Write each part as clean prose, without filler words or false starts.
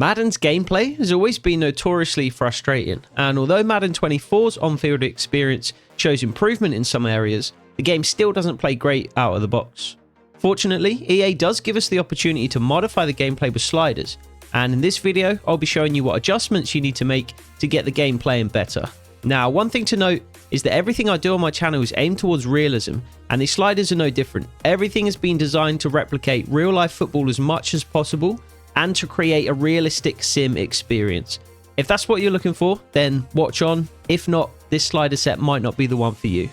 Madden's gameplay has always been notoriously frustrating, and although Madden 24's on-field experience shows improvement in some areas, the game still doesn't play great out of the box. Fortunately, EA does give us the opportunity to modify the gameplay with sliders, and in this video, I'll be showing you what adjustments you need to make to get the game playing better. Now, one thing to note is that everything I do on my channel is aimed towards realism, and these sliders are no different. Everything has been designed to replicate real-life football as much as possible, and to create a realistic sim experience. If that's what you're looking for, then watch on. If not, this slider set might not be the one for you.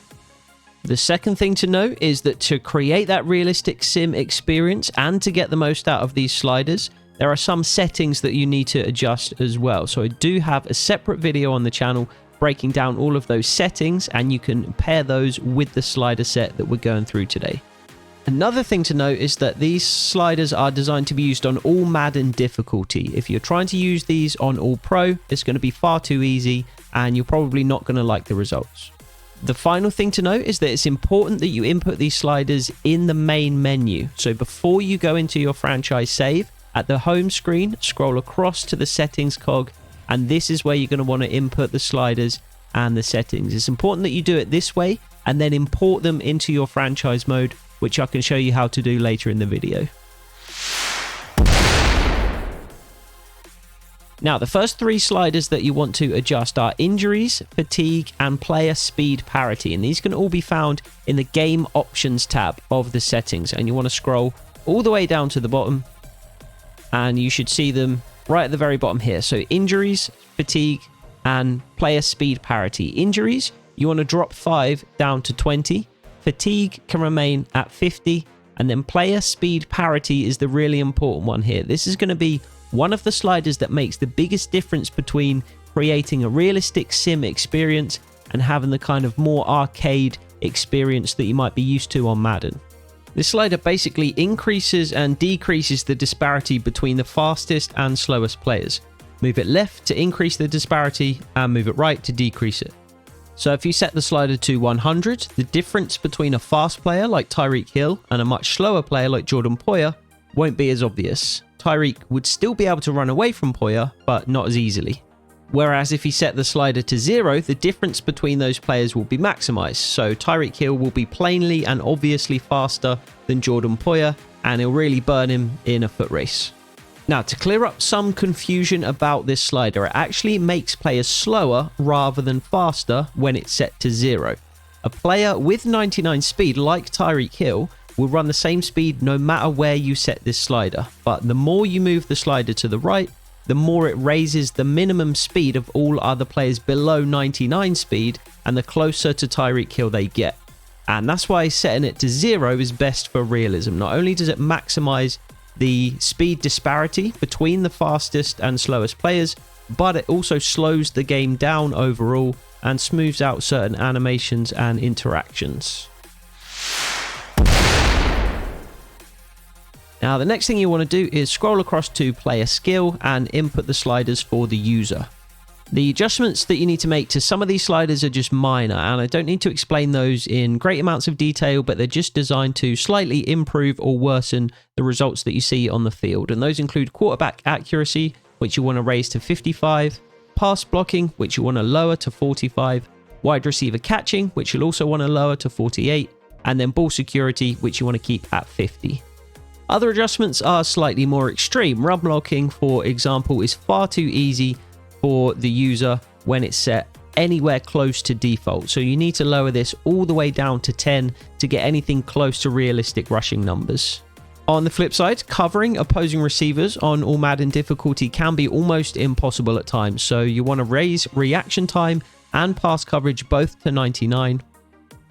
The second thing to note is that to create that realistic sim experience and to get the most out of these sliders, there are some settings that you need to adjust as well. So I do have a separate video on the channel breaking down all of those settings, and you can pair those with the slider set that we're going through today. Another thing to note is that these sliders are designed to be used on all Madden difficulty. If you're trying to use these on all pro, it's going to be far too easy and you're probably not going to like the results. The final thing to note is that it's important that you input these sliders in the main menu. So before you go into your franchise save, at the home screen, scroll across to the settings cog, and this is where you're going to want to input the sliders and the settings. It's important that you do it this way and then import them into your franchise mode, which I can show you how to do later in the video. Now, the first three sliders that you want to adjust are injuries, fatigue, and player speed parity. And these can all be found in the game options tab of the settings. And you want to scroll all the way down to the bottom, and you should see them right at the very bottom here. So injuries, fatigue, and player speed parity. Injuries, you want to drop 5 down to 20. Fatigue can remain at 50, and then player speed parity is the really important one here. This is going to be one of the sliders that makes the biggest difference between creating a realistic sim experience and having the kind of more arcade experience that you might be used to on Madden. This slider basically increases and decreases the disparity between the fastest and slowest players. Move it left to increase the disparity and move it right to decrease it. So if you set the slider to 100, the difference between a fast player like Tyreek Hill and a much slower player like Jordan Poyer won't be as obvious. Tyreek would still be able to run away from Poyer, but not as easily. Whereas if you set the slider to 0, the difference between those players will be maximized. So Tyreek Hill will be plainly and obviously faster than Jordan Poyer, and it'll really burn him in a foot race. Now, to clear up some confusion about this slider, it actually makes players slower rather than faster when it's set to 0. A player with 99 speed, like Tyreek Hill, will run the same speed no matter where you set this slider. But the more you move the slider to the right, the more it raises the minimum speed of all other players below 99 speed, and the closer to Tyreek Hill they get. And that's why setting it to 0 is best for realism. Not only does it maximize the speed disparity between the fastest and slowest players, but it also slows the game down overall and smooths out certain animations and interactions. Now, the next thing you want to do is scroll across to player skill and input the sliders for the user. The adjustments that you need to make to some of these sliders are just minor, and I don't need to explain those in great amounts of detail, but they're just designed to slightly improve or worsen the results that you see on the field. And those include quarterback accuracy, which you want to raise to 55, pass blocking, which you want to lower to 45, wide receiver catching, which you'll also want to lower to 48, and then ball security, which you want to keep at 50. Other adjustments are slightly more extreme. Run blocking, for example, is far too easy for the user when it's set anywhere close to default. So you need to lower this all the way down to 10 to get anything close to realistic rushing numbers. On the flip side, covering opposing receivers on all Madden difficulty can be almost impossible at times. So you want to raise reaction time and pass coverage both to 99.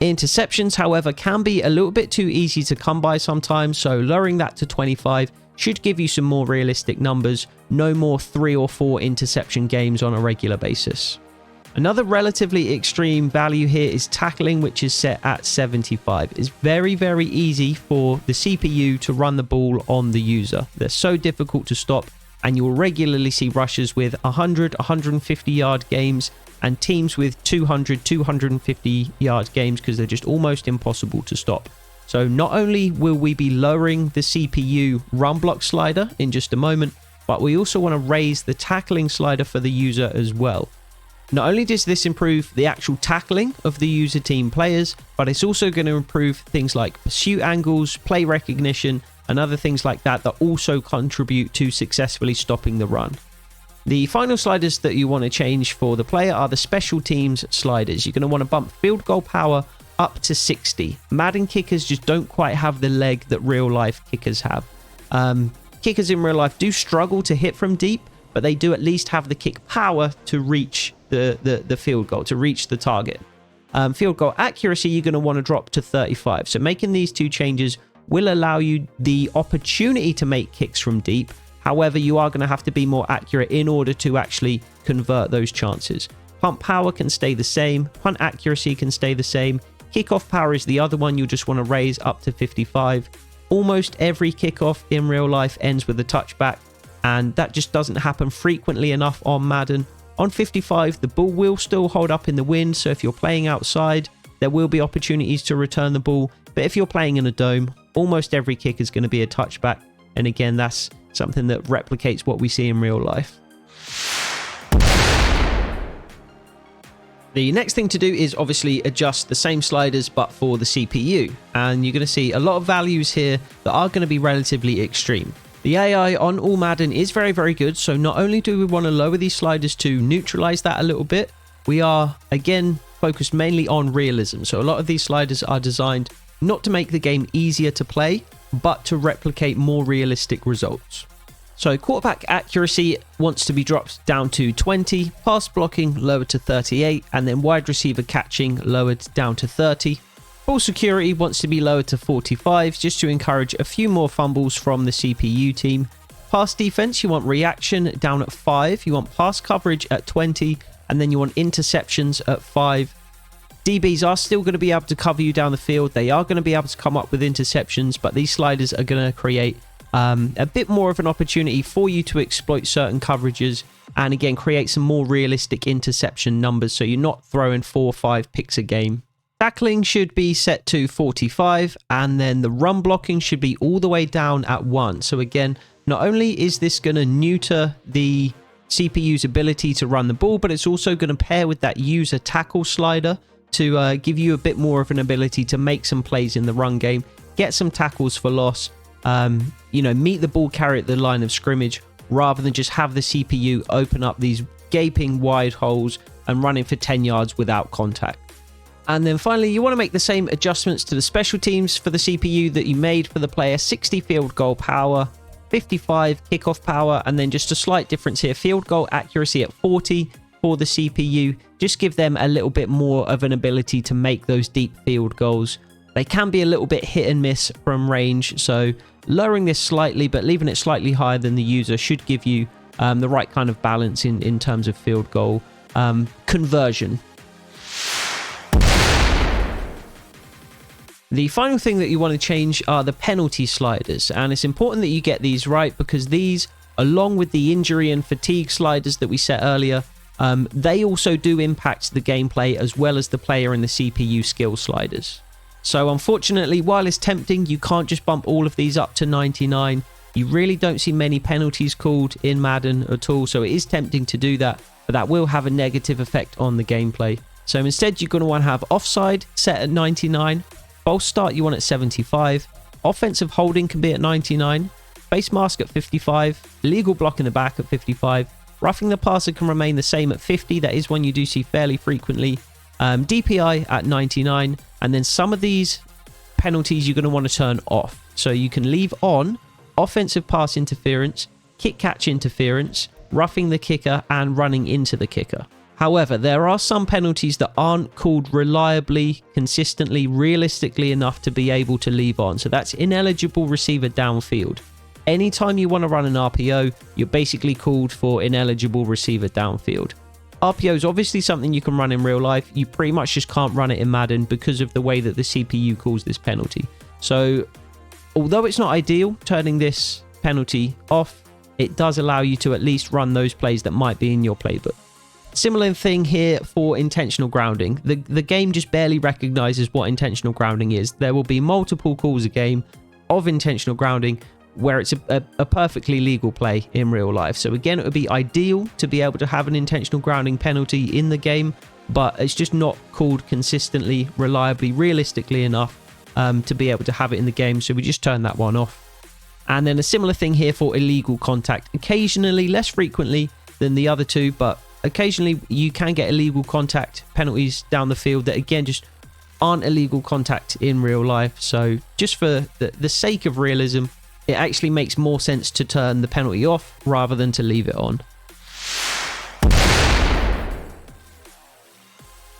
Interceptions, however, can be a little bit too easy to come by sometimes, so lowering that to 25 should give you some more realistic numbers. No more 3 or 4 interception games on a regular basis. Another relatively extreme value here is tackling, which is set at 75. It's very, very easy for the CPU to run the ball on the user. They're so difficult to stop, and you will regularly see rushers with 100, 150 yard games and teams with 200, 250 yard games because they're just almost impossible to stop. So not only will we be lowering the CPU run block slider in just a moment, but we also want to raise the tackling slider for the user as well. Not only does this improve the actual tackling of the user team players, but it's also going to improve things like pursuit angles, play recognition, and other things like that that also contribute to successfully stopping the run. The final sliders that you want to change for the player are the special teams sliders. You're going to want to bump field goal power up to 60. Madden kickers just don't quite have the leg that real life kickers have. Kickers in real life do struggle to hit from deep, but they do at least have the kick power to reach the field goal, to reach the target. Field goal accuracy, you're going to want to drop to 35. So making these two changes will allow you the opportunity to make kicks from deep. However, you are going to have to be more accurate in order to actually convert those chances. Punt power can stay the same. Punt accuracy can stay the same. Kickoff power is the other one you'll just want to raise up to 55. Almost every kickoff in real life ends with a touchback, and that just doesn't happen frequently enough on Madden. On 55, the ball will still hold up in the wind, so if you're playing outside, there will be opportunities to return the ball. But if you're playing in a dome, almost every kick is going to be a touchback. And again, that's something that replicates what we see in real life. The next thing to do is obviously adjust the same sliders but for the CPU, and you're going to see a lot of values here that are going to be relatively extreme. The AI on all Madden is very, very good, so not only do we want to lower these sliders to neutralize that a little bit, we are again focused mainly on realism. So a lot of these sliders are designed not to make the game easier to play, but to replicate more realistic results. So quarterback accuracy wants to be dropped down to 20, pass blocking lowered to 38, and then wide receiver catching lowered down to 30. Ball security wants to be lowered to 45, just to encourage a few more fumbles from the CPU team. Pass defense, you want reaction down at 5, you want pass coverage at 20, and then you want interceptions at 5. DBs are still going to be able to cover you down the field. They are going to be able to come up with interceptions, but these sliders are going to create a bit more of an opportunity for you to exploit certain coverages and again create some more realistic interception numbers, so you're not throwing 4 or 5 picks a game. Tackling should be set to 45, and then the run blocking should be all the way down at 1. So again, not only is this going to neuter the CPU's ability to run the ball, but it's also going to pair with that user tackle slider to give you a bit more of an ability to make some plays in the run game, get some tackles for loss, meet the ball carrier at the line of scrimmage, rather than just have the CPU open up these gaping wide holes and running for 10 yards without contact. And then finally, you want to make the same adjustments to the special teams for the CPU that you made for the player. 60 field goal power, 55 kickoff power, and then just a slight difference here, field goal accuracy at 40 for the CPU. Just give them a little bit more of an ability to make those deep field goals. They can be a little bit hit and miss from range, so lowering this slightly but leaving it slightly higher than the user should give you the right kind of balance in terms of field goal conversion. The final thing that you want to change are the penalty sliders, and it's important that you get these right, because these, along with the injury and fatigue sliders that we set earlier, they also do impact the gameplay as well as the player and the CPU skill sliders. So unfortunately, while it's tempting, you can't just bump all of these up to 99. You really don't see many penalties called in Madden at all, so it is tempting to do that, but that will have a negative effect on the gameplay. So instead, you're going to want to have offside set at 99, false start you want at 75, offensive holding can be at 99, Facemask at 55, illegal block in the back at 55, roughing the passer can remain the same at 50, that is one you do see fairly frequently, DPI at 99, and then some of these penalties you're going to want to turn off. So you can leave on offensive pass interference, kick catch interference, roughing the kicker, and running into the kicker. However, there are some penalties that aren't called reliably, consistently, realistically enough to be able to leave on. So that's ineligible receiver downfield. Anytime you want to run an RPO, you're basically called for ineligible receiver downfield. RPO is obviously something you can run in real life. You pretty much just can't run it in Madden because of the way that the CPU calls this penalty. So although it's not ideal turning this penalty off, it does allow you to at least run those plays that might be in your playbook. Similar thing here for intentional grounding. The game just barely recognizes what intentional grounding is. There will be multiple calls a game of intentional grounding, where it's a perfectly legal play in real life. So again, it would be ideal to be able to have an intentional grounding penalty in the game, but it's just not called consistently, reliably, realistically enough to be able to have it in the game. So we just turn that one off. And then a similar thing here for illegal contact. Occasionally, less frequently than the other two, but occasionally you can get illegal contact penalties down the field that again just aren't illegal contact in real life. So just for the sake of realism, it actually makes more sense to turn the penalty off rather than to leave it on.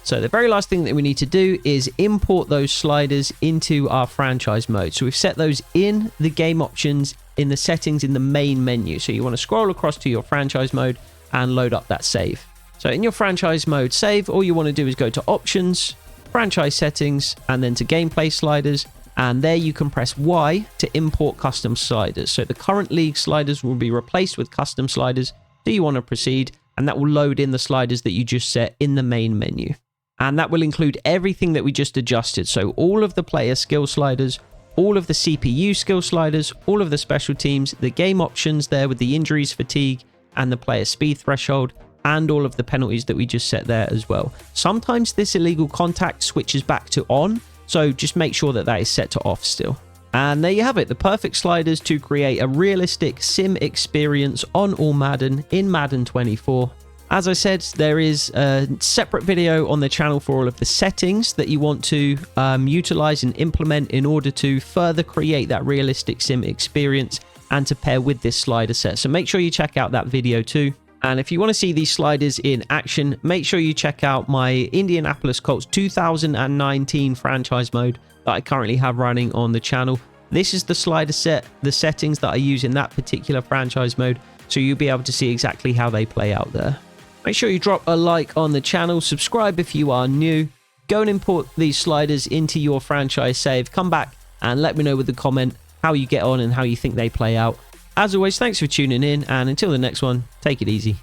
So the very last thing that we need to do is import those sliders into our franchise mode. So we've set those in the game options in the settings in the main menu. So you want to scroll across to your franchise mode and load up that save. So in your franchise mode save, all you want to do is go to options, franchise settings, and then to gameplay sliders. And there you can press Y to import custom sliders. So the current league sliders will be replaced with custom sliders. Do you want to proceed? And that will load in the sliders that you just set in the main menu. And that will include everything that we just adjusted. So all of the player skill sliders, all of the CPU skill sliders, all of the special teams, the game options there with the injuries, fatigue, and the player speed threshold, and all of the penalties that we just set there as well. Sometimes this illegal contact switches back to on, so just make sure that that is set to off still. And there you have it, the perfect sliders to create a realistic sim experience on all Madden in Madden 24. As I said, there is a separate video on the channel for all of the settings that you want to utilize and implement in order to further create that realistic sim experience and to pair with this slider set. So make sure you check out that video too. And if you want to see these sliders in action, make sure you check out my Indianapolis Colts 2019 franchise mode that I currently have running on the channel. This is the slider set, the settings that I use in that particular franchise mode, so you'll be able to see exactly how they play out there. Make sure you drop a like on the channel, subscribe if you are new, go and import these sliders into your franchise save, come back and let me know with a comment how you get on and how you think they play out. As always, thanks for tuning in, and until the next one, take it easy.